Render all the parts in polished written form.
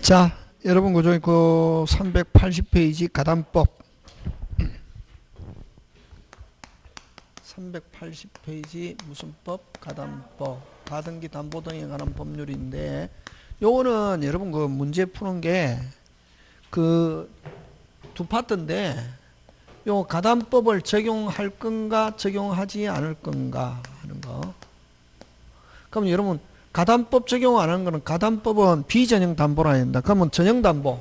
자, 여러분 그중 그 380페이지 가담법 380페이지 무슨 법? 가담법. 가등기 담보 등에 관한 법률인데 요거는 여러분 그 문제 푸는 게 그 두 파트인데 요 가담법을 적용할 건가 적용하지 않을 건가 하는 거. 그럼 여러분 가담법 적용 안 하는 거는 가담법은 비전형 담보라 한다. 그러면 전형 담보.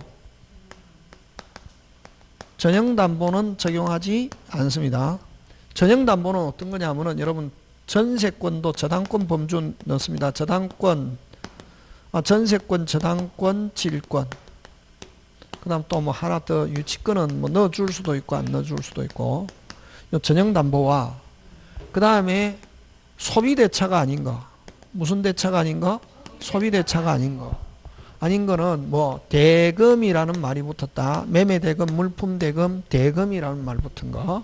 전형 담보는 적용하지 않습니다. 전형 담보는 어떤 거냐면은 여러분 전세권도 저당권 범주 넣습니다. 저당권, 전세권, 저당권, 질권. 그 다음 또 뭐 하나 더 유치권은 뭐 넣어줄 수도 있고 안 넣어줄 수도 있고. 요 전형 담보와 그 다음에 소비대차가 아닌 거. 무슨 대차가 아닌 거? 소비대차가 아닌 거. 아닌 거는 뭐 대금이라는 말이 붙었다. 매매대금, 물품대금, 대금이라는 말 붙은 거.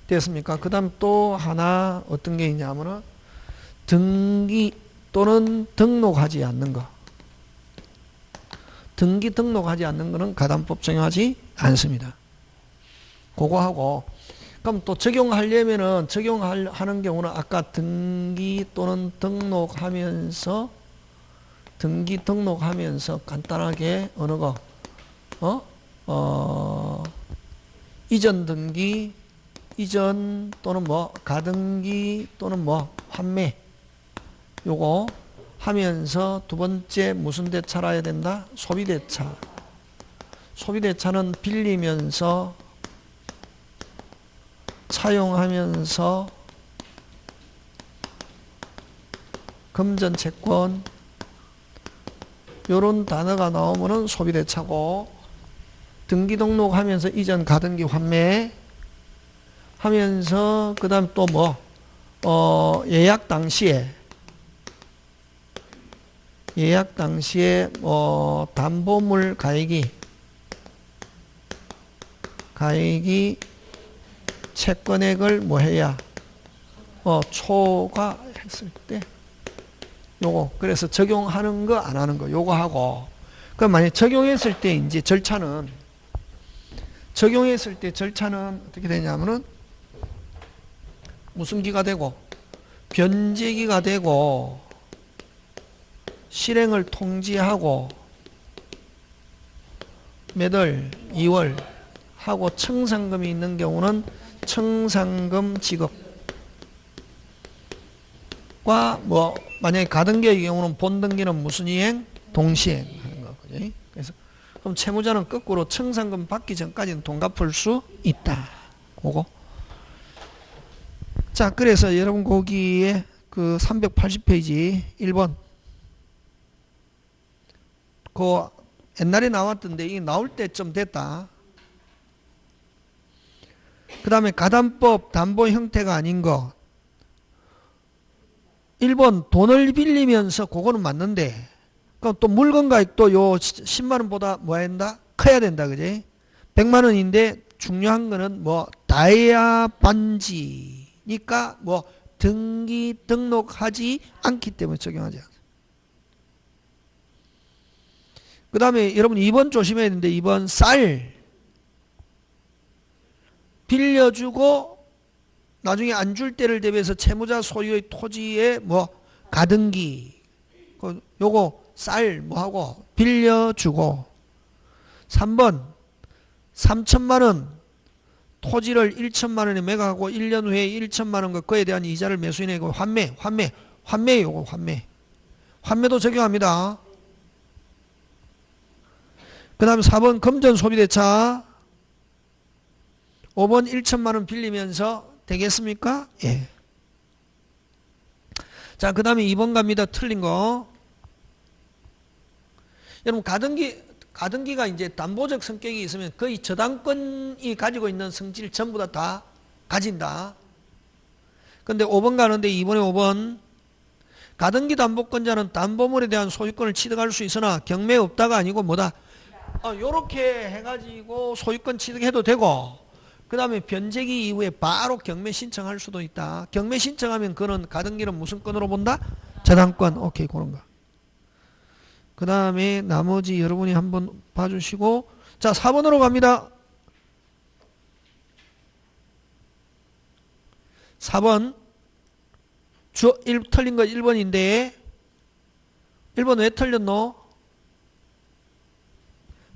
됐습니까? 그 다음 또 하나 어떤 게 있냐면은 등기 또는 등록하지 않는 거. 등기 등록하지 않는 거는 가담법 적용하지 않습니다. 그거 하고 그럼 또 적용하려면은 적용하는 경우는 아까 등기 또는 등록하면서 간단하게 어느 거 이전 등기 이전 또는 뭐 가등기 또는 뭐 환매 요거 하면서 두 번째 무슨 대차라 해야 된다? 소비대차. 소비대차는 빌리면서 차용하면서 금전채권 요런 단어가 나오면은 소비대차고 등기 등록하면서 이전 가등기 환매 하면서 그 다음 또 뭐 예약 당시에 담보물 가액이 채권액을 뭐 해야 초과했을 때 요거 그래서 적용하는 거 안 하는 거 요거 하고 그럼 만약 적용했을 때 이제 절차는 어떻게 되냐면은 무슨 기가 되고 변제기가 되고 실행을 통지하고 매달 2월 하고 청산금이 있는 경우는 청산금 지급과 뭐 만약에 가등기의 경우는 본등기는 무슨 이행? 동시행 하는 거. 그지? 그래서 그럼 채무자는 거꾸로 청산금 받기 전까지는 돈 갚을 수 있다. 그거. 자, 그래서 여러분 거기에 그 380페이지 1번 그 옛날에 나왔던데 이게 나올 때쯤 됐다. 그 다음에 가담법 담보 형태가 아닌 거 1번 돈을 빌리면서 그거는 맞는데 그럼 또 물건 가액도 요 10만원보다 뭐 해야 된다? 커야 된다. 그지? 100만원인데 중요한 거는 뭐 다이아 반지니까 뭐 등기 등록하지 않기 때문에 적용하지 않습니다. 그 다음에 여러분 2번 조심해야 되는데 2번 쌀 빌려주고 나중에 안 줄 때를 대비해서 채무자 소유의 토지에 뭐 가등기 요거 쌀 뭐하고 빌려주고 3번 3천만원 토지를 1천만원에 매각하고 1년 후에 1천만원과 그에 대한 이자를 매수인에게 환매 요거 환매도 적용합니다. 그 다음에 4번 금전 소비대차 5번 1천만원 빌리면서 되겠습니까? 예. 자, 그 다음에 2번 갑니다. 틀린 거. 여러분, 가등기가 이제 담보적 성격이 있으면 거의 저당권이 가지고 있는 성질 전부 다 가진다. 근데 5번 가는데 2번에 5번. 가등기 담보권자는 담보물에 대한 소유권을 취득할 수 있으나 경매 없다가 아니고 뭐다? 요렇게 해가지고 소유권 취득해도 되고 그 다음에 변제기 이후에 바로 경매 신청할 수도 있다. 경매 신청하면 그는 가등기는 무슨 건으로 본다? 저당권. 오케이, 그런 거. 그 다음에 나머지 여러분이 한번 봐주시고, 자, 4번으로 갑니다. 4번. 틀린 거 1번인데, 1번 왜 틀렸노?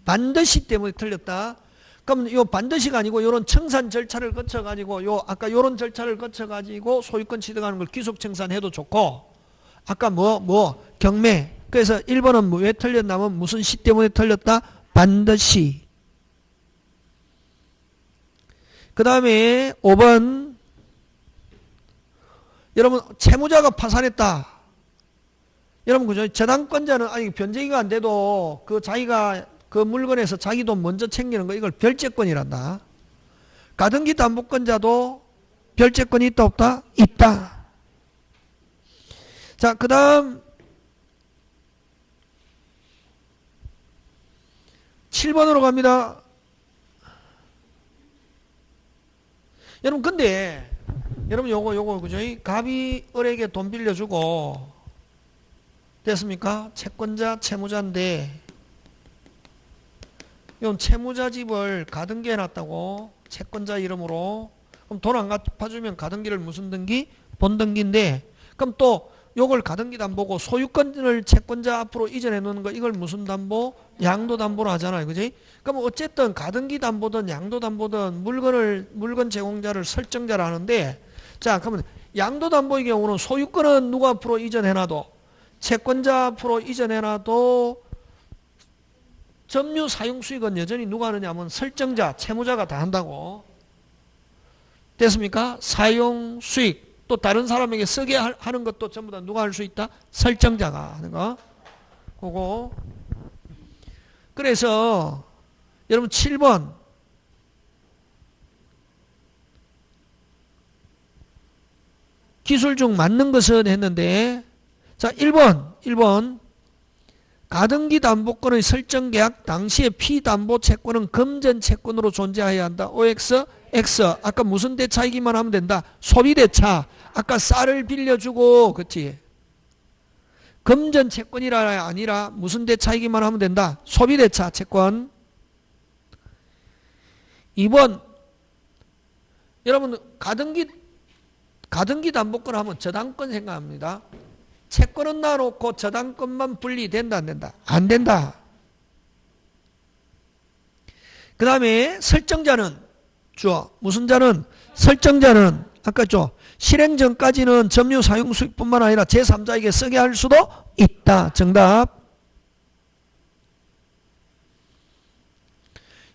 반드시 때문에 틀렸다. 그럼 요 반드시가 아니고 요런 청산 절차를 거쳐가지고 요 아까 요런 절차를 거쳐가지고 소유권 취득하는 걸 귀속 청산해도 좋고, 아까 경매. 그래서 1번은 왜 틀렸냐면 무슨 시 때문에 틀렸다? 반드시. 그 다음에 5번. 여러분 채무자가 파산했다. 여러분 그죠? 저당권자는 아니 변제기가 안 돼도 그 자기가 그 물건에서 자기 돈 먼저 챙기는 거 이걸 별채권이란다. 가등기 담보권자도 별채권이 있다 없다? 있다. 자, 그 다음 7번으로 갑니다. 여러분 근데 여러분 요거 그죠? 갑이 을에게 돈 빌려주고 됐습니까? 채권자 채무자인데 이건 채무자 집을 가등기 해놨다고 채권자 이름으로. 그럼 돈 안 갚아주면 가등기를 무슨 등기? 본등기인데, 그럼 또 요걸 가등기 담보고 소유권을 채권자 앞으로 이전해 놓는 거 이걸 무슨 담보? 양도 담보로 하잖아요. 그지? 그럼 어쨌든 가등기 담보든 양도 담보든 물건 제공자를 설정자라 하는데, 자, 그러면 양도 담보의 경우는 소유권은 누구 앞으로 이전해 놔도 채권자 앞으로 이전해 놔도 점유 사용 수익은 여전히 누가 하느냐 하면 설정자, 채무자가 다 한다고. 됐습니까? 사용 수익, 또 다른 사람에게 쓰게 하는 것도 전부 다 누가 할 수 있다? 설정자가 하는 거. 그거. 그래서 여러분 7번. 기술 중 맞는 것은 했는데, 자, 1번. 가등기 담보권의 설정 계약 당시의 피담보 채권은 금전 채권으로 존재해야 한다. OX, X. 아까 무슨 대차이기만 하면 된다. 소비 대차. 아까 쌀을 빌려주고, 그치? 금전 채권이라 아니라 무슨 대차이기만 하면 된다. 소비 대차 채권. 2번. 여러분, 가등기 담보권 하면 저당권 생각합니다. 채권은 놔놓고 저당권만 분리된다 안 된다? 안 된다. 그 다음에 설정자는 무슨 자는? 설정자는 아까 실행 전까지는 점유 사용 수익뿐만 아니라 제3자에게 쓰게 할 수도 있다. 정답.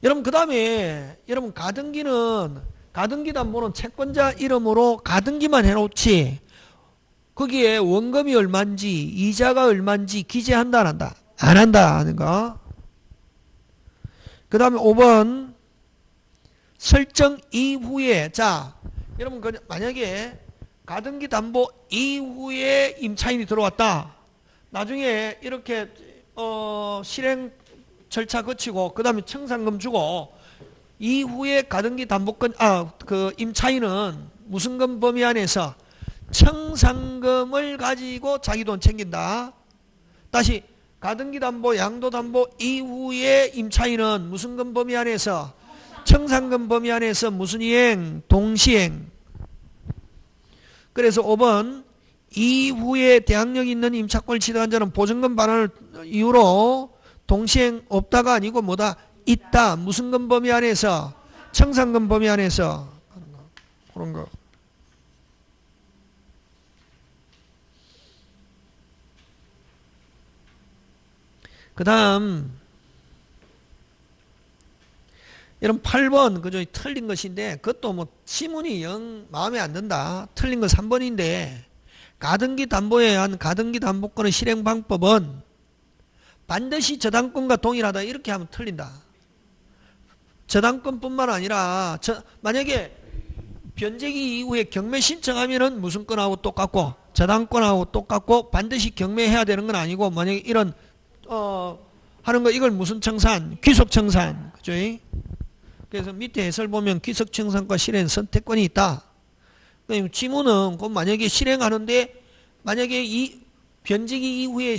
여러분 그 다음에 여러분 가등기 담보는 채권자 이름으로 가등기만 해놓지 거기에 원금이 얼마인지 이자가 얼마인지 기재한다 안 한다? 안 한다 하는 거. 그 다음에 5번 설정 이후에, 자 여러분 만약에 가등기 담보 이후에 임차인이 들어왔다. 나중에 이렇게 실행 절차 거치고 그 다음에 청산금 주고 이후에 가등기 담보권 그 임차인은 무슨 금 범위 안에서 청산금을 가지고 자기 돈 챙긴다. 다시 가등기 담보 양도 담보 이후에 임차인은 무슨 금 범위 안에서 청산금 범위 안에서 무슨 이행? 동시행. 그래서 5번 이후에 대항력 있는 임차권을 취득한 자는 보증금 반환을 이유로 동시행 없다가 아니고 뭐다? 있다. 무슨 금 범위 안에서? 청산금 범위 안에서. 그런 거. 그 다음 여러분 8번 그죠? 틀린 것인데 그것도 뭐 지문이 영 마음에 안 든다. 틀린 거 3번인데 가등기 담보에 의한 가등기 담보권의 실행 방법은 반드시 저당권과 동일하다 이렇게 하면 틀린다. 저당권뿐만 아니라 만약에 변제기 이후에 경매 신청하면은 무슨 건하고 똑같고 저당권하고 똑같고 반드시 경매해야 되는 건 아니고 만약에 이런 하는 거 이걸 무슨 청산? 귀속청산. 그죠? 그래서 밑에 해설 보면 귀속청산과 실행 선택권이 있다. 지문은 만약에 실행하는데 만약에 이 변제기 이후에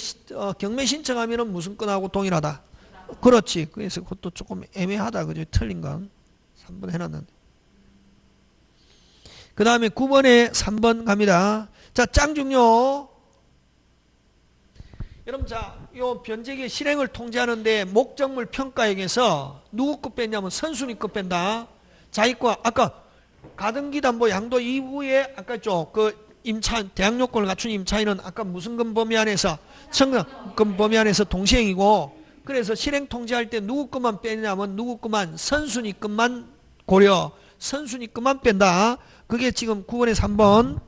경매 신청하면은 무슨 건하고 동일하다. 그렇지. 그래서 그것도 조금 애매하다. 그죠? 틀린 건. 3번 해놨는데. 그 다음에 9번에 3번 갑니다. 자, 짱중요. 여러분, 자, 요 변제기 실행을 통제하는데 목적물 평가액에서 누구 것 뺐냐면 선순위 것 뺀다. 자기 거, 아까 가등기 담보 양도 이후에 아까 있죠. 그 임차, 대항 요건을 갖춘 임차인은 아까 무슨 금 범위 안에서 청금 범위 안에서 동시행이고, 그래서 실행 통제할 때 누구 것만 빼냐면 누구 것만 선순위 것만 고려, 선순위 것만 뺀다. 그게 지금 9번에 3번.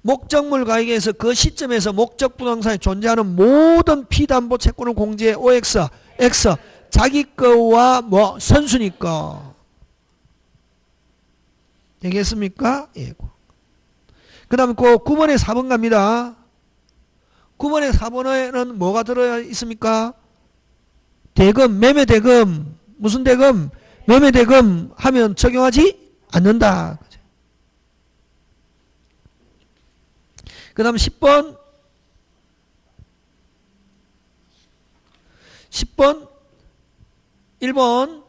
목적물 가액에서 그 시점에서 목적 부동산에 존재하는 모든 피담보 채권을 공제해 OX, X, 자기 거와 뭐 선순위 거. 되겠습니까? 예. 그 다음에 그 9번에 4번 갑니다. 9번에 4번에는 뭐가 들어 있습니까? 대금, 매매대금. 무슨 대금? 매매대금 하면 적용하지 않는다. 그 다음 10번. 10번. 1번.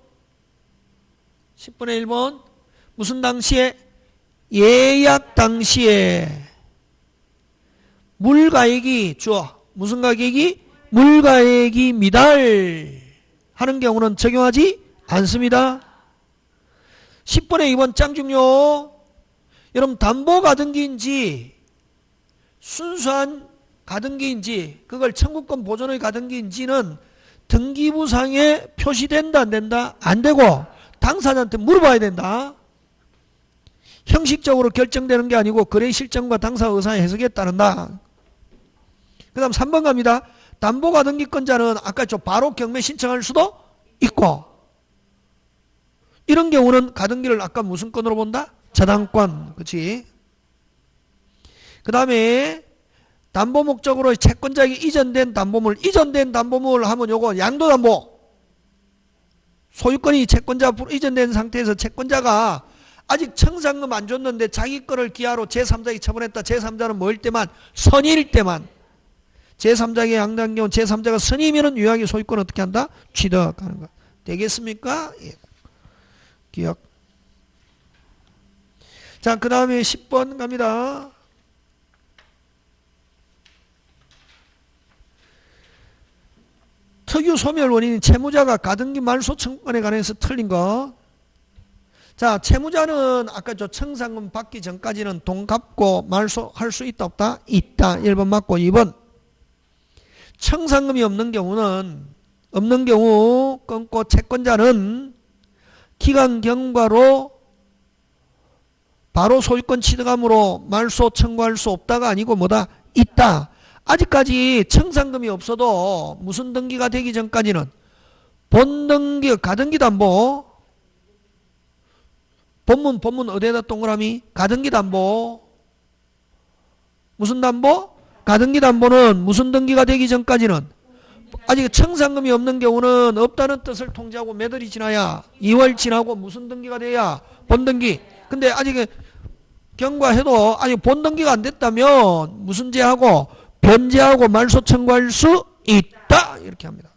10번에 1번. 무슨 당시에? 예약 당시에 물가액이 주어. 무슨 가격이? 물가액이 미달 하는 경우는 적용하지 않습니다. 10번에 2번 짱중요. 여러분 담보 가등기인지 순수한 가등기인지 그걸 청구권 보존의 가등기인지는 등기부상에 표시된다 안 된다? 안 되고 당사자한테 물어봐야 된다. 형식적으로 결정되는 게 아니고 거래 실정과 당사 의사의 해석에 따른다. 그 다음 3번 갑니다. 담보 가등기권자는 아까 바로 경매 신청할 수도 있고, 이런 경우는 가등기를 아까 무슨 건으로 본다? 저당권. 그렇지? 그 다음에 담보 목적으로 채권자에게 이전된 담보물 하면 요거 양도담보. 소유권이 채권자 앞으로 이전된 상태에서 채권자가 아직 청산금 안 줬는데 자기 거를 기하로 제3자에게 처분했다. 제3자는 뭐일 때만? 선의일 때만. 제3자에게 양도한 경우 제3자가 선의면은 유효하게 소유권 어떻게 한다? 취득하는 거. 되겠습니까? 예. 기억. 자, 그 다음에 10번 갑니다. 특유 소멸 원인인 채무자가 가등기 말소 청구권에 관해서 틀린 거. 자, 채무자는 아까 청산금 받기 전까지는 돈 갚고 말소할 수 있다 없다? 있다. 1번 맞고 2번. 청산금이 없는 경우 끊고 채권자는 기간 경과로 바로 소유권 취득함으로 말소 청구할 수 없다가 아니고 뭐다? 있다. 아직까지 청산금이 없어도 무슨 등기가 되기 전까지는 본등기, 가등기 담보, 본문 어디에다 동그라미? 가등기 담보. 무슨 담보? 가등기 담보는 무슨 등기가 되기 전까지는 아직 청산금이 없는 경우는 없다는 뜻을 통지하고 몇 월이 지나야 2월 지나고 무슨 등기가 돼야 본등기. 근데 아직 경과해도 아직 본등기가 안 됐다면 무슨 제하고 변제하고 말소 청구할 수 있다. 이렇게 합니다.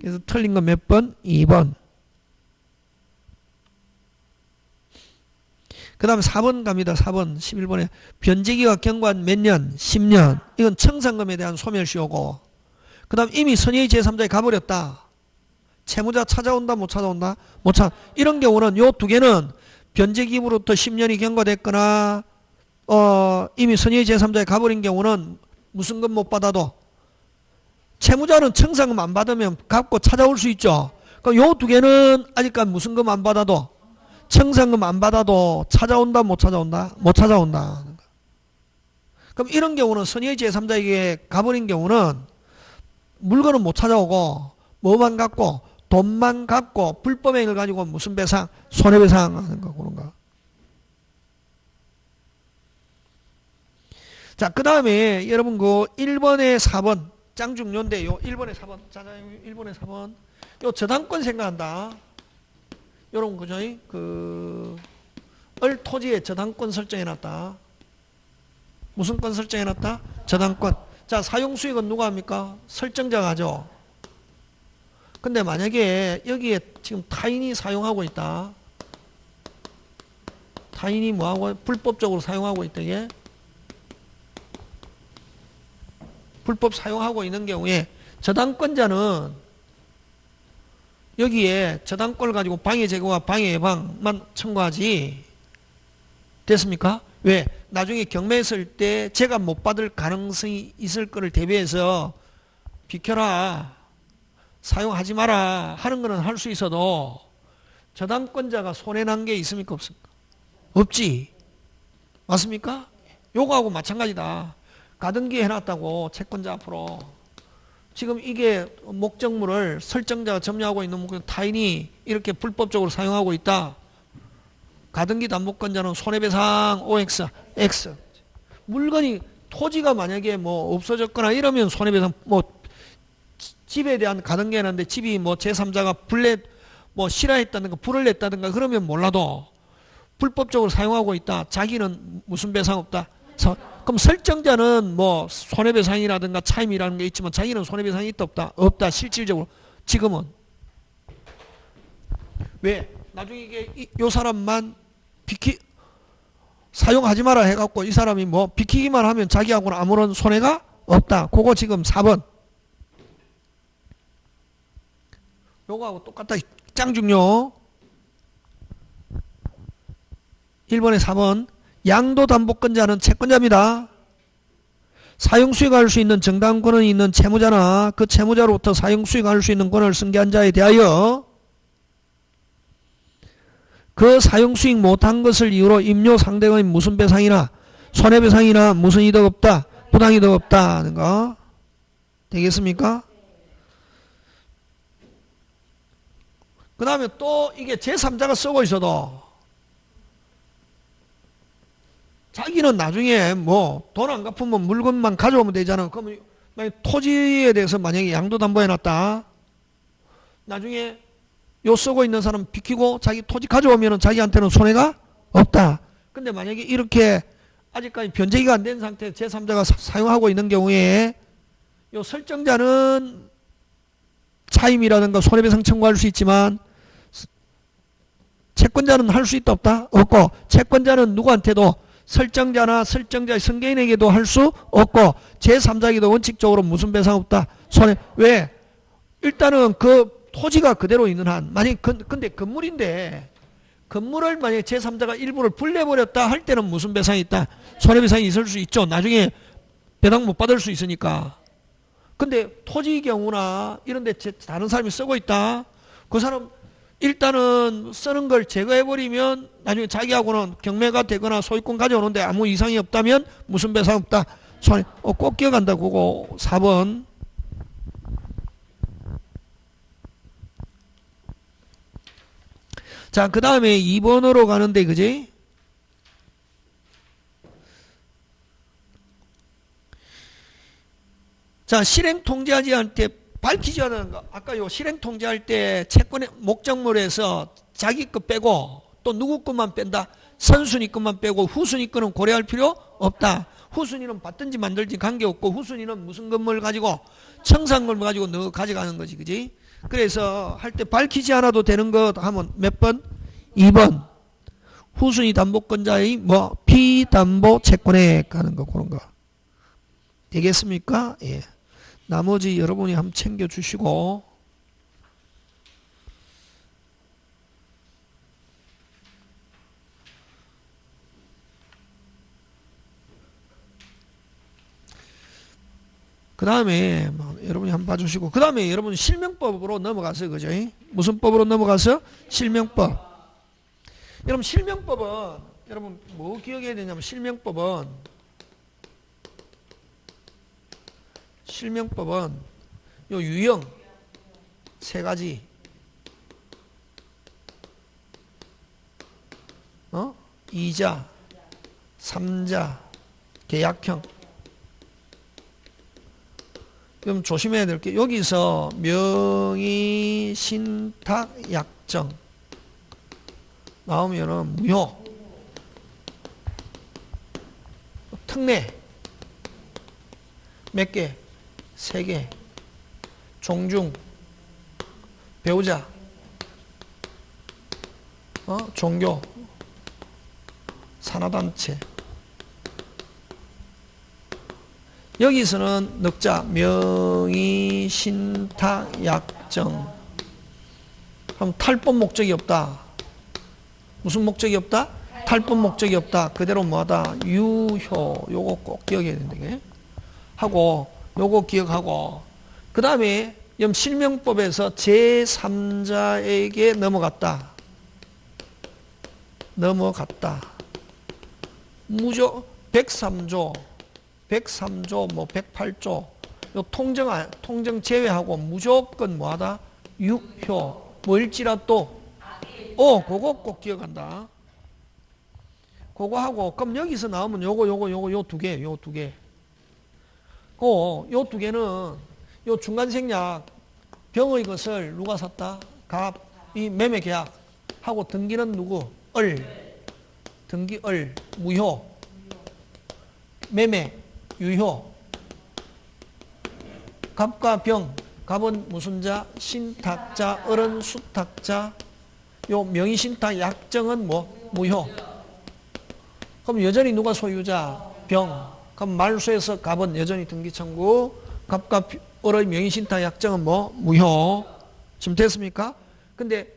그래서 틀린 거 몇 번? 2번. 그 다음에 4번 갑니다. 4번 11번에 변제기가 경과한 몇 년? 10년. 이건 청산금에 대한 소멸시효고, 그 다음 이미 선의의 제3자에 가버렸다. 채무자 찾아온다 못 찾아온다? 못 찾아. 이런 경우는 요 두 개는 변제기부로부터 10년이 경과됐거나 이미 선의의 제3자에 가버린 경우는 무슨 금 못 받아도, 채무자는 청산금 안 받으면 갚고 찾아올 수 있죠. 그럼 요 두 개는 아직까지 무슨 금 안 받아도, 청산금 안 받아도 찾아온다 못 찾아온다? 못 찾아온다. 그럼 이런 경우는 선의의 제3자에게 가버린 경우는 물건은 못 찾아오고 뭐만 갖고 돈만 갖고 불법행위를 가지고 무슨 배상? 손해배상 하는 거 그런 거. 자, 그 다음에 여러분 그 1번에 4번 짱중요인데 요 1번에 4번. 자, 1번에 4번. 요 저당권 생각한다. 여러분 그죠? 을 토지에 저당권 설정해 놨다. 무슨 권 설정해놨다? 저당권. 자, 사용수익은 누가 합니까? 설정자가 하죠. 근데 만약에 여기에 지금 타인이 사용하고 있다. 타인이 뭐하고 불법적으로 사용하고 있다. 이게 불법 사용하고 있는 경우에 저당권자는 여기에 저당권을 가지고 방해 제거와 방해 예방만 청구하지. 됐습니까? 왜? 나중에 경매했을 때 제가 못 받을 가능성이 있을 거를 대비해서 비켜라, 사용하지 마라 하는 거는 할 수 있어도 저당권자가 손해난 게 있습니까? 없습니까? 없지. 맞습니까? 요거하고 마찬가지다. 가등기 해놨다고 채권자 앞으로 지금 이게 목적물을 설정자가 점유하고 있는 목적 타인이 이렇게 불법적으로 사용하고 있다. 가등기 담보권자는 손해배상 OX, X. 물건이 토지가 만약에 뭐 없어졌거나 이러면 손해배상 뭐 집에 대한 가등기 해놨는데 집이 뭐 제3자가 뭐 실화했다든가 불을 냈다든가 그러면 몰라도 불법적으로 사용하고 있다. 자기는 무슨 배상 없다. 그럼 설정자는 뭐 손해배상이라든가 차임이라는 게 있지만 자기는 손해배상이 있다 없다? 없다. 실질적으로 지금은. 왜? 나중에 이게 요 사람만 사용하지 마라 해갖고 이 사람이 뭐 비키기만 하면 자기하고는 아무런 손해가 없다. 그거 지금 4번. 요거하고 똑같다. 짱 중요. 1번에 4번. 양도담보권자는 채권자입니다. 사용수익을 할 수 있는 정당권은 있는 채무자나 그 채무자로부터 사용수익을 할 수 있는 권을 승계한 자에 대하여 그 사용수익 못한 것을 이유로 임료 상대의 무슨 배상이나 손해배상이나 무슨 이득 없다, 부당이득 없다 하는 거 되겠습니까? 그 다음에 또 이게 제3자가 쓰고 있어도 자기는 나중에 뭐 돈 안 갚으면 물건만 가져오면 되잖아. 그러면 만약 토지에 대해서 만약에 양도담보해놨다. 나중에 요 쓰고 있는 사람 비키고 자기 토지 가져오면 자기한테는 손해가 없다. 근데 만약에 이렇게 아직까지 변제기가 안 된 상태에 제3자가 사용하고 있는 경우에 요 설정자는 차임이라든가 손해배상 청구할 수 있지만 채권자는 할 수 있다 없다? 없고 채권자는 누구한테도 설정자나 설정자의 승계인에게도 할 수 없고 제3자에게도 원칙적으로 무슨 배상 없다? 손해. 왜? 일단은 그 토지가 그대로 있는 한 만약 근데 건물인데 건물을 만약에 제3자가 일부를 불내버렸다 할 때는 무슨 배상이 있다? 손해배상이 있을 수 있죠. 나중에 배당 못 받을 수 있으니까. 근데 토지 경우나 이런 데 다른 사람이 쓰고 있다. 그 사람 일단은 쓰는 걸 제거해버리면 나중에 자기하고는 경매가 되거나 소유권 가져오는데 아무 이상이 없다면 무슨 배상 없다. 손해. 꼭 기억한다. 그거 4번. 자, 그 다음에 2번으로 가는데, 그지? 자, 실행 통지하지 않을 때 밝히지 않는 거. 아까 요 실행 통지할 때 채권의 목적물에서 자기 것 빼고 또 누구 것만 뺀다? 선순위 것만 빼고 후순위 거는 고려할 필요 없다. 후순위는 받든지 만들든지 관계없고 후순위는 무슨 건물 가지고 청산건물 가지고 너 가져가는 거지. 그지? 그래서 할 때 밝히지 않아도 되는 것 하면 몇 번? 2번. 후순위 담보권자의 뭐 피담보 채권액 하는 거 그런 거. 되겠습니까? 예. 나머지 여러분이 한번 챙겨 주시고 그 다음에 여러분이 한번 봐주시고 그 다음에 여러분 실명법으로 넘어가세요. 그죠? 무슨 법으로 넘어가서? 실명법. 여러분 실명법은 여러분 뭐 기억해야 되냐면 실명법은 요 유형 세 가지. 이자, 삼자, 계약형. 그럼 조심해야 될 게 여기서 명의, 신탁, 약정 나오면은 무효, 특례 몇 개? 3개. 종중, 배우자, 종교, 산하단체. 여기서는 넉자, 명의, 신탁, 약정. 그럼 탈법 목적이 없다. 무슨 목적이 없다? 탈법 목적이 없다. 그대로 뭐하다? 유효. 요거 꼭 기억해야 된다. 하고, 요거 기억하고, 그 다음에 실명법에서 제3자에게 넘어갔다. 무조 103조, 103조, 뭐 108조, 요 통정 제외하고 무조건 뭐하다? 유효. 뭐일지라도, 그거 꼭 기억한다. 그거 하고, 그럼 여기서 나오면 요 두 개. 요 두 개는, 요 중간 생략, 병의 것을 누가 샀다? 이 매매 계약. 하고 등기는 누구? 등기 무효. 매매, 유효. 갑과 병. 갑은 무슨 자? 신탁자, 을은 수탁자. 요 명의신탁 약정은 뭐? 무효. 그럼 여전히 누가 소유자? 병. 그럼 말소에서 갑은 여전히 등기청구. 갑과 을의 명의신탁 약정은 뭐? 무효. 지금 됐습니까? 근데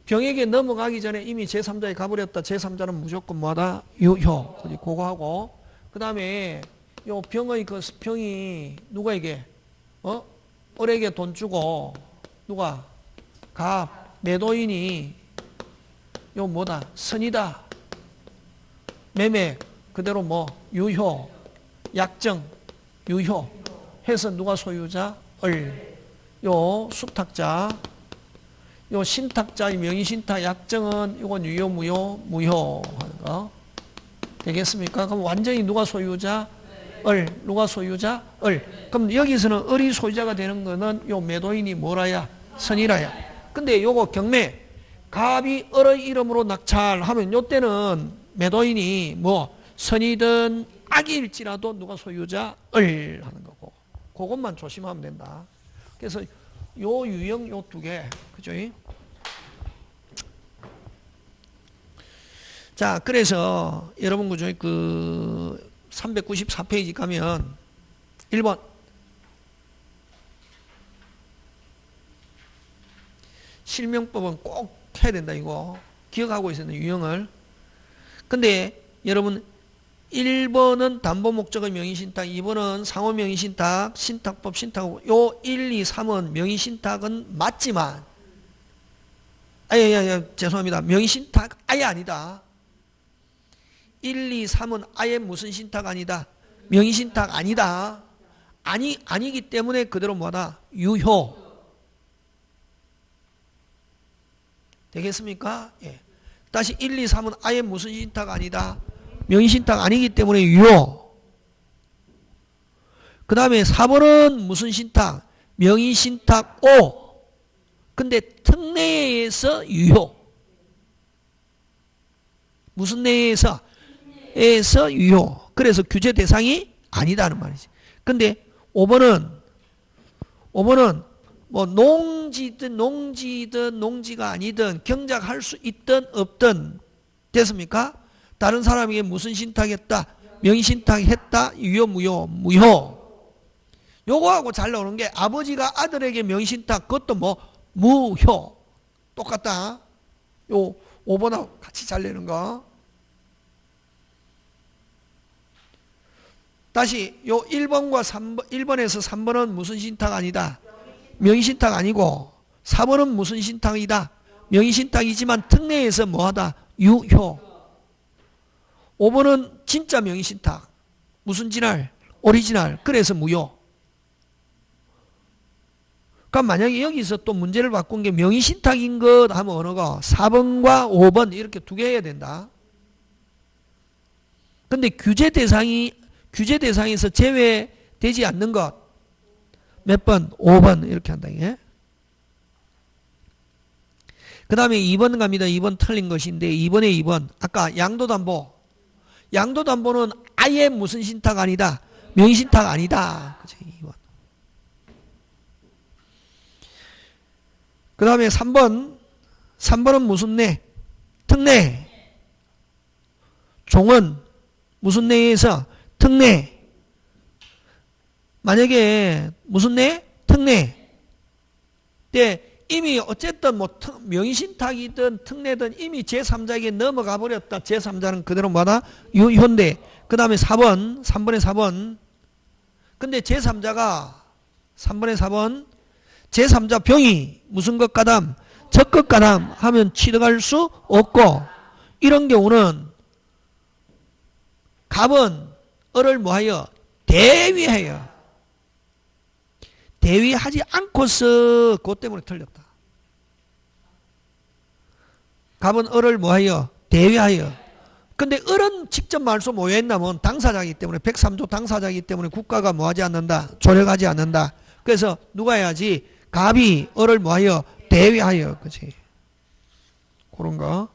병에게 넘어가기 전에 이미 제3자에 가버렸다. 제3자는 무조건 뭐하다? 유효. 그거 하고. 그 다음에 요 병이 누구에게? 을에게 돈 주고, 누가? 갑, 매도인이 요 뭐다? 선이다. 매매, 그대로 뭐? 유효. 약정, 유효. 해서 누가 소유자? 요 수탁자. 요 신탁자의 명의신탁 약정은 이건 유효, 무효 하는 거. 되겠습니까? 그럼 완전히 누가 소유자? 누가 소유자? 그럼 여기서는 을이 소유자가 되는 거는 요 매도인이 뭐라야? 선이라야. 근데 요거 경매, 갑이 을의 이름으로 낙찰하면 요때는 매도인이 뭐 선이든 악일지라도 누가 소유자? 하는 거고. 그것만 조심하면 된다. 그래서 요 유형 요 두 개. 그죠? 자, 그래서 여러분 그죠? 394페이지 가면 1번 실명법은 꼭 해야 된다. 이거 기억하고 있어야 돼. 유형을. 근데 여러분 1번은 담보목적의 명의신탁, 2번은 상호명의신탁, 신탁법, 신탁. 요 1, 2, 3은 명의신탁은 맞지만, 죄송합니다. 명의신탁 아예 아니다. 1, 2, 3은 아예 무슨 신탁 아니다? 명의신탁 아니다. 아니기 때문에 그대로 뭐다? 유효. 되겠습니까? 예. 다시 1, 2, 3은 아예 무슨 신탁 아니다? 명의신탁 아니기 때문에 유효. 그 다음에 4번은 무슨 신탁? 명의신탁 O. 근데 특례에서 유효. 무슨 내에서? 에서 유효. 그래서 규제 대상이 아니다는 말이지. 근데 5번은 뭐 농지든 농지가 아니든 경작할 수 있든 없든 됐습니까? 다른 사람에게 무슨 신탁했다? 명의신탁했다? 유효, 무효. 요거하고 잘 나오는 게 아버지가 아들에게 명의신탁, 그것도 뭐 무효. 똑같다. 요 5번하고 같이 잘 내는 거. 다시 요 1번과 3번, 1번에서 3번은 무슨 신탁 아니다? 명의신탁 아니고 4번은 무슨 신탁이다? 명의신탁이지만 특례에서 뭐하다? 유효. 5번은 진짜 명의신탁. 무슨 진할? 오리지널. 그래서 무효. 그러니까 만약에 여기서 또 문제를 바꾼 게 명의신탁인 것 하면 어느 거? 4번과 5번 이렇게 두 개 해야 된다. 근데 규제 대상에서 제외되지 않는 것 몇 번? 5번 이렇게 한다. 그 다음에 2번 갑니다. 2번 틀린 것인데 2번에 2번 아까 양도담보. 양도담보는 아예 무슨 신탁 아니다? 명의신탁 아니다. 그치? 2번. 그 다음에 3번. 3번은 무슨 내? 특내. 종은 무슨 내에서? 특내. 만약에 무슨 내? 특내. 때 이미 어쨌든 뭐 명의신탁이든 특내든 이미 제3자에게 넘어가 버렸다. 제3자는 그대로 뭐다? 유효인데. 그 다음에 4번. 3번에 4번. 근데 제3자가 3번에 4번. 제3자 병이 무슨 것 가담? 적것 가담 하면 취득할 수 없고, 이런 경우는 갑은 을을 뭐하여? 대위하여. 대위하지 않고서 그것 때문에 틀렸다. 갑은 을을 뭐하여? 대위하여. 근데 을은 직접 말소 뭐했냐면 당사자이기 때문에 103조 당사자이기 때문에 국가가 뭐하지 않는다? 조력하지 않는다. 그래서 누가 해야지? 갑이 을을 뭐하여? 대위하여. 그치? 그런 거.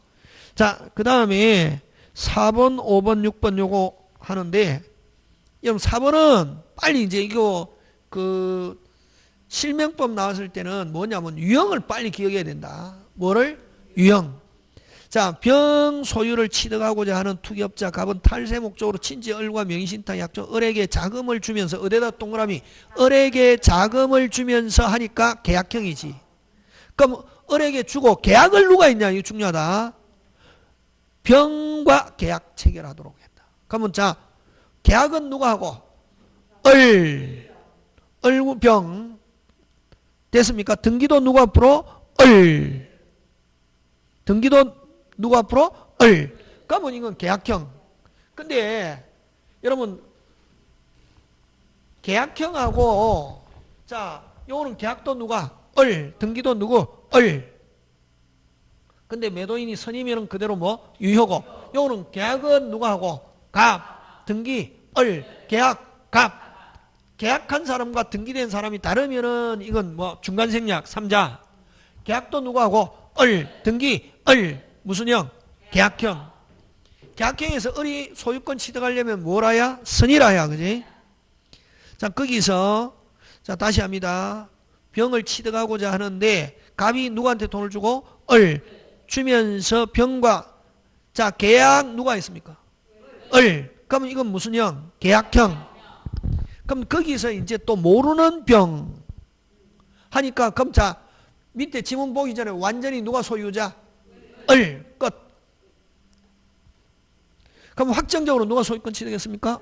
자, 그 다음에 4번, 5번, 6번 요거 하는데, 여러분 4번은 빨리 이제 이거 그 실명법 나왔을 때는 뭐냐면 유형을 빨리 기억해야 된다. 뭐를? 유형. 자, 병 소유를 취득하고자 하는 투기업자 갑은 탈세 목적으로 친지 을과 명의신탁 약정 을에게 자금을 주면서, 어디다 동그라미? 을에게 자금을 주면서 하니까 계약형이지. 그럼 을에게 주고 계약을 누가 했냐? 이거 중요하다. 병과 계약 체결하도록 했다. 그러면 자, 계약은 누가 하고? 을병 됐습니까? 등기도 누가 앞으로? 등기도 누가 앞으로? 그러면 이건 계약형. 근데 여러분 계약형하고, 자, 요거는 계약도 누가? 등기도 누구? 근데 매도인이 선이면은 그대로 뭐? 유효고. 요거는 계약은 누가 하고? 갑. 등기 계약 갑. 계약한 사람과 등기된 사람이 다르면은 이건 뭐 중간생략 3자. 계약도 누가 하고? 등기 무슨 형? 계약형. 계약형에서 을이 소유권 취득하려면 뭐라야? 선이라야. 그지? 자, 거기서 자 다시 합니다. 병을 취득하고자 하는데 갑이 누구한테 돈을 주고? 주면서 병과, 자, 계약 누가 했습니까? 그러면 이건 무슨 형? 계약형. 그럼 거기서 이제 또 모르는 병 하니까, 그럼 자, 밑에 지문 보기 전에 완전히 누가 소유자? 끝. 그럼 확정적으로 누가 소유권 취득했습니까?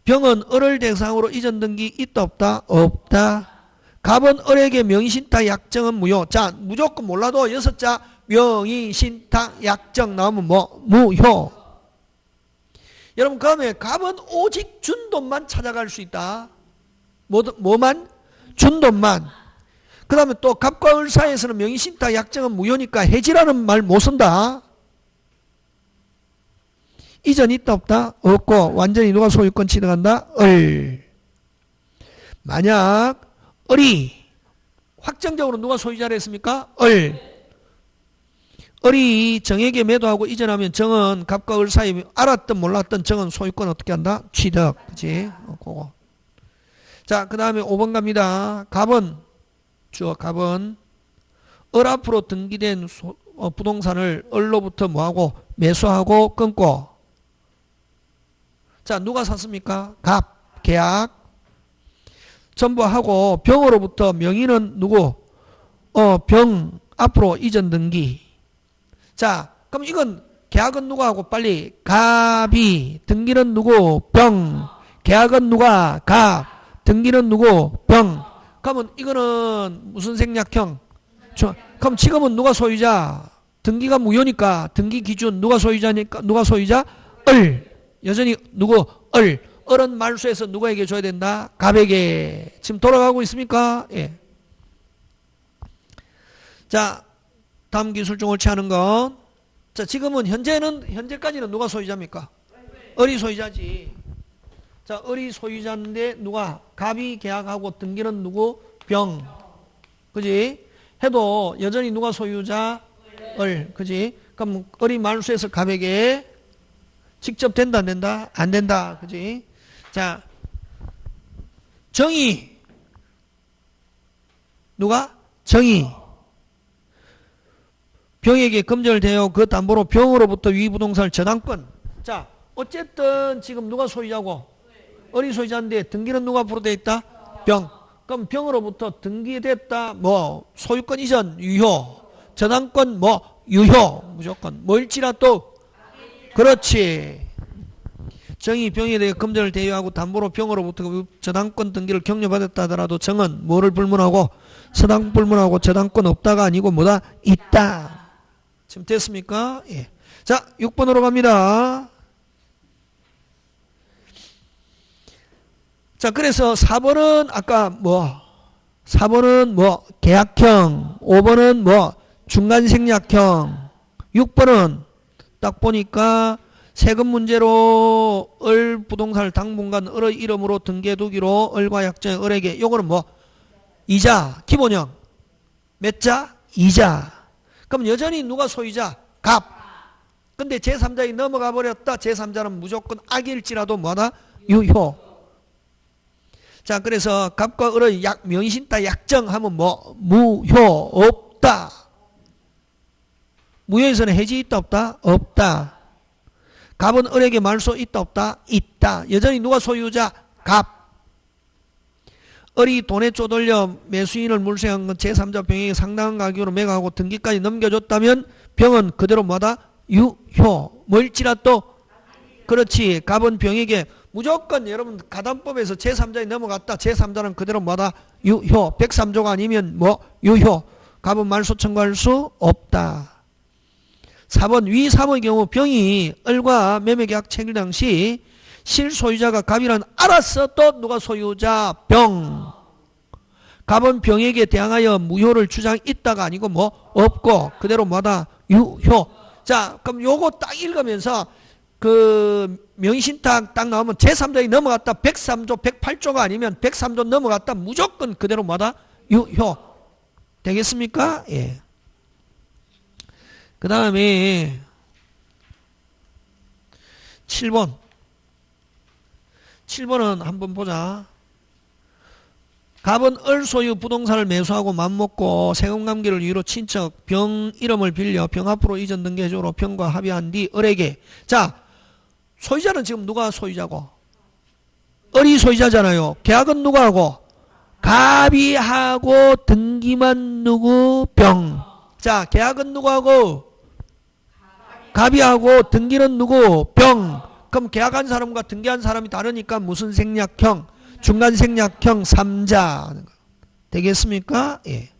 병은 을을 대상으로 이전 등기 있다 없다? 없다. 갑은 을에게 명의신탁 약정은 무효. 자, 무조건 몰라도 6자 명의신탁 약정 나오면 뭐? 무효. 여러분, 그다음에 갑은 오직 준 돈만 찾아갈 수 있다. 뭐만? 준 돈만. 그 다음에 또 갑과 을 사이에서는 명의신탁 약정은 무효니까 해지라는 말 못 쓴다. 이전 있다 없다? 없고 완전히 누가 소유권 취득한다? 만약 을이 확정적으로 누가 소유자를 했습니까? 을이 정에게 매도하고 이전하면 정은 갑과 을 사이 알았든 몰랐든 정은 소유권 어떻게 한다? 취득. 그치? 그거. 자, 그 다음에 5번 갑니다. 갑은 을 앞으로 등기된 부동산을 을로부터 뭐하고? 매수하고 끊고. 자, 누가 샀습니까? 갑. 계약. 전부 하고 병으로부터 명의는 누구? 병 앞으로 이전 등기. 자, 그럼 이건 계약은 누가 하고? 빨리 갑이. 등기는 누구? 병. 계약은 누가? 갑. 등기는 누구? 병. 그러면 이거는 무슨 생략형? 그럼 지금은 누가 소유자? 등기가 무효니까 등기 기준 누가 소유자니까? 누가 소유자? 여전히 누구? 을은 말소해서 누구에게 줘야 된다? 갑에게. 지금 돌아가고 있습니까? 예. 자, 다음 기술중 옳지 않은 건, 자, 지금은 현재까지는 누가 소유자입니까? 을이 소유자지. 자, 을이 소유자인데 누가? 갑이 계약하고 등기는 누구? 병. 그지? 해도 여전히 누가 소유자? 그지? 그럼 을이 말소해서 갑에게 직접 된다 안 된다? 안 된다. 그지? 자, 정의. 누가? 정의. 병에게 검정을 대여 그 담보로 병으로부터 위부동산을 저당권. 자, 어쨌든 지금 누가 소유자고? 을이 소유자인데 등기는 누가 앞으로 돼 있다? 병. 그럼 병으로부터 등기됐다. 뭐 소유권 이전 유효. 저당권 뭐 유효. 무조건. 뭘지라도. 그렇지. 정이 병에 대해 검정을 대여하고 담보로 병으로부터 저당권 등기를 격려받았다 하더라도 정은 뭐를 불문하고? 서당 불문하고 저당권 없다가 아니고 뭐다? 있다. 지금 됐습니까? 예. 자, 6번으로 갑니다. 자, 그래서 4번은 아까 뭐 4번은 뭐 계약형, 5번은 뭐 중간생략형, 6번은 딱 보니까 세금 문제로 을 부동산을 당분간 을의 이름으로 등기해두기로 을과 약정의 을에게 요거는 뭐 이자, 기본형 몇 자? 이자. 그럼 여전히 누가 소유자? 갑. 근데 제3자에 넘어가 버렸다. 제3자는 무조건 악일지라도 뭐다? 유효. 자, 그래서 갑과 을의 명의신탁 약정하면 뭐 무효 없다. 무효에서는 해지 있다 없다? 없다. 갑은 을에게 말소 있다 없다? 있다. 여전히 누가 소유자? 갑. 을이 돈에 쪼들려 매수인을 물세한 건 제3자 병에게 상당한 가격으로 매각하고 등기까지 넘겨줬다면 병은 그대로 뭐다? 유효. 뭘지라도. 그렇지. 갑은 병에게 무조건 여러분 가담법에서 제3자에 넘어갔다. 제3자는 그대로 뭐다? 유효. 103조가 아니면 뭐 유효. 갑은 말소 청구할 수 없다. 4번 위 3의 경우 병이 을과 매매계약 체결 당시 실소유자가 갑이란 알았어. 또 누가 소유자? 병. 갑은 병에게 대항하여 무효를 주장있다가 아니고 뭐 없고 그대로 뭐다? 유효. 자, 그럼 요거 딱 읽으면서 그 명의신탁 딱 나오면 제3자에 넘어갔다. 103조 108조가 아니면 103조 넘어갔다. 무조건 그대로 뭐다? 유효. 되겠습니까? 예. 그 다음에 7번. 7번은 한번 보자. 갑은 을 소유 부동산을 매수하고 맘먹고 세금관계를 이유로 친척 병 이름을 빌려 병 앞으로 이전 등기해주로 병과 합의한 뒤 을에게. 자, 소유자는 지금 누가 소유자고? 을이 소유자잖아요. 계약은 누가 하고? 갑이 하고 등기만 누구? 병. 자, 계약은 누가 하고? 갑이 하고 등기는 누구? 병. 그럼 계약한 사람과 등기한 사람이 다르니까 무슨 생략형? 중간 생략형 3자. 되겠습니까? 예.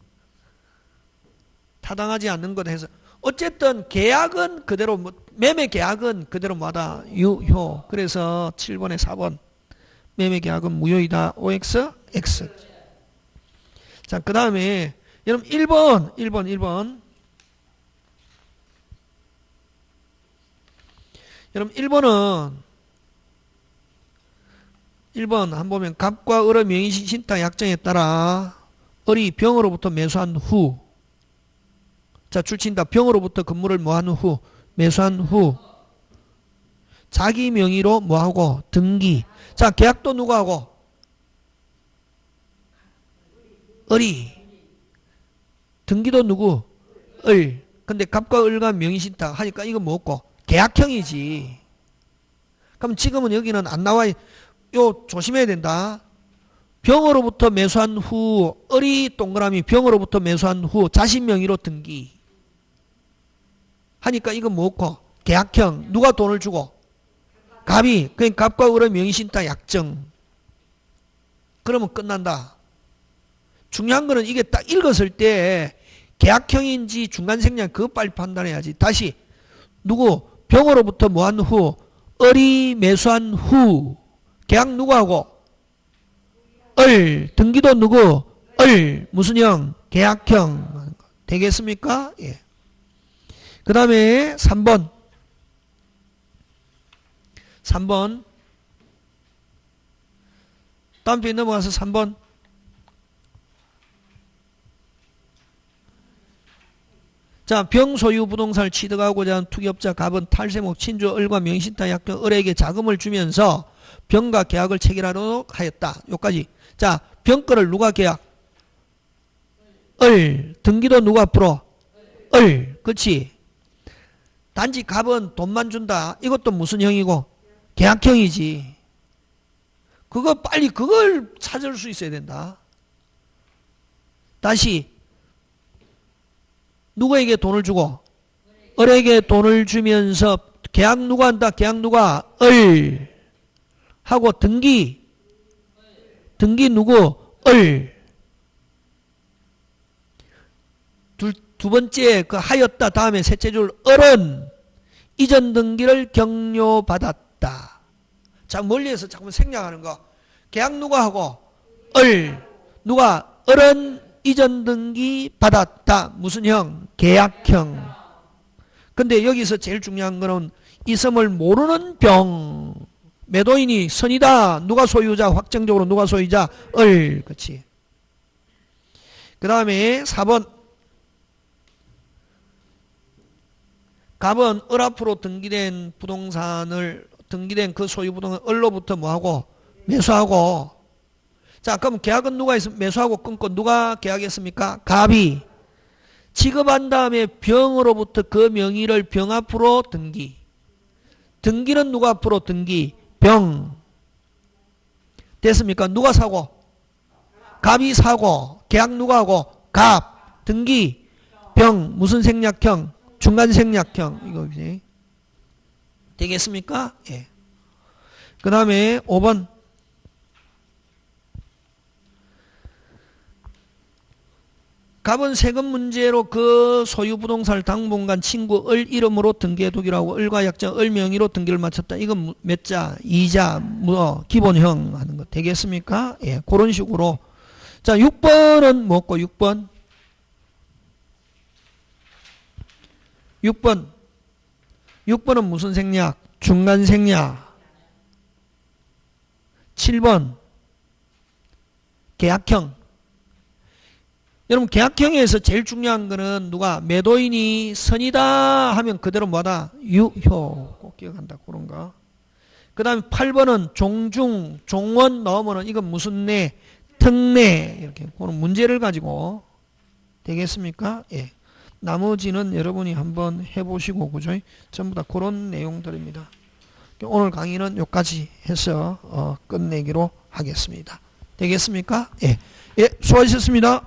타당하지 않는 것 해서. 어쨌든 계약은 그대로 매매 계약은 그대로 뭐다? 유효. 그래서 7번에 4번. 매매 계약은 무효이다. OX, X. 자, 그 다음에 여러분 1번. 여러분 1번 한번 보면 갑과 을의 명의신탁 약정에 따라 을이 병으로부터 매수한 후, 자 줄친다. 병으로부터 건물을 뭐한 후, 매수한 후 자기 명의로 뭐하고? 등기. 자, 계약도 누가 하고? 을이. 등기도 누구? 을. 근데 갑과 을과 명의신탁 하니까 이건 뭐고? 계약형이지. 그럼 지금은 여기는 안 나와. 요 조심해야 된다. 병으로부터 매수한 후, 을이 동그라미 병으로부터 매수한 후 자신 명의로 등기 하니까 이건 뭐고? 계약형. 누가 돈을 주고? 갑이. 그러니까 갑과 을의 명의신탁 약정. 그러면 끝난다. 중요한 거는 이게 딱 읽었을 때 계약형인지 중간생략 그거 빨리 판단해야지. 다시 누구? 병으로부터 뭐한 후, 을이 매수한 후 계약 누구하고? 을. 등기도 누구? 을. 무슨 형? 계약형. 되겠습니까? 예. 그 다음에 3번. 다음 페이지 넘어가서 3번. 자, 병 소유 부동산을 취득하고자 하는 투기업자 갑은 탈세목 친주 을과 명의신탁 약정 을에게 자금을 주면서 병과 계약을 체결하도록 하였다. 여기까지. 자, 병거를 누가 계약? 을. 등기도 누가 풀어? 을. 그렇지. 단지 갑은 돈만 준다. 이것도 무슨 형이고? 계약형이지. 그거 빨리 그걸 찾을 수 있어야 된다. 다시 누구에게 돈을 주고? 을에게 돈을 주면서 계약 누가 한다? 계약 누가? 을. 하고 등기 누구? 을. 두 번째 그 하였다 다음에 셋째 줄 을은 이전 등기를 격려받았다. 자, 멀리에서 자꾸 생략하는 거. 계약 누가 하고? 을. 누가? 을은 이전 등기 받았다. 무슨 형? 계약형. 근데 여기서 제일 중요한 거는 있음을 모르는 병. 매도인이 선이다. 누가 소유자? 확정적으로 누가 소유자? 을. 그렇지. 그 다음에 4번. 갑은 을 앞으로 등기된 부동산을 등기된 그 소유 부동산 을로부터 뭐하고? 매수하고. 자, 그럼 계약은 누가 있으면 매수하고 끊고 누가 계약했습니까? 갑이. 지급한 다음에 병으로부터 그 명의를 병 앞으로 등기. 등기는 누가 앞으로 등기? 병. 됐습니까? 누가 사고? 갑이 사고. 계약 누가 하고? 갑. 등기. 병. 무슨 생략형? 중간 생략형. 이거지. 되겠습니까? 예. 그 다음에 5번. 갑은 세금 문제로 그 소유 부동산을 당분간 친구 을 이름으로 등기해두기로 하고 을과 약정 을 명의로 등기를 마쳤다. 이건 몇 자? 2자 뭐 기본형 하는 거 되겠습니까? 예, 그런 식으로. 자, 6번은 뭐고? 6번. 6번은 무슨 생략? 중간 생략. 7번 계약형. 여러분 계약형에서 제일 중요한 거는 누가? 매도인이 선이다 하면 그대로 뭐다? 유효. 꼭 기억한다. 그런 거. 그 다음에 8번은 종중, 종원 넣으면 이건 무슨 내? 특내. 이렇게 그런 문제를 가지고 되겠습니까? 예. 나머지는 여러분이 한번 해보시고, 그죠? 전부 다 그런 내용들입니다. 오늘 강의는 여기까지 해서 끝내기로 하겠습니다. 되겠습니까? 예. 예, 수고하셨습니다.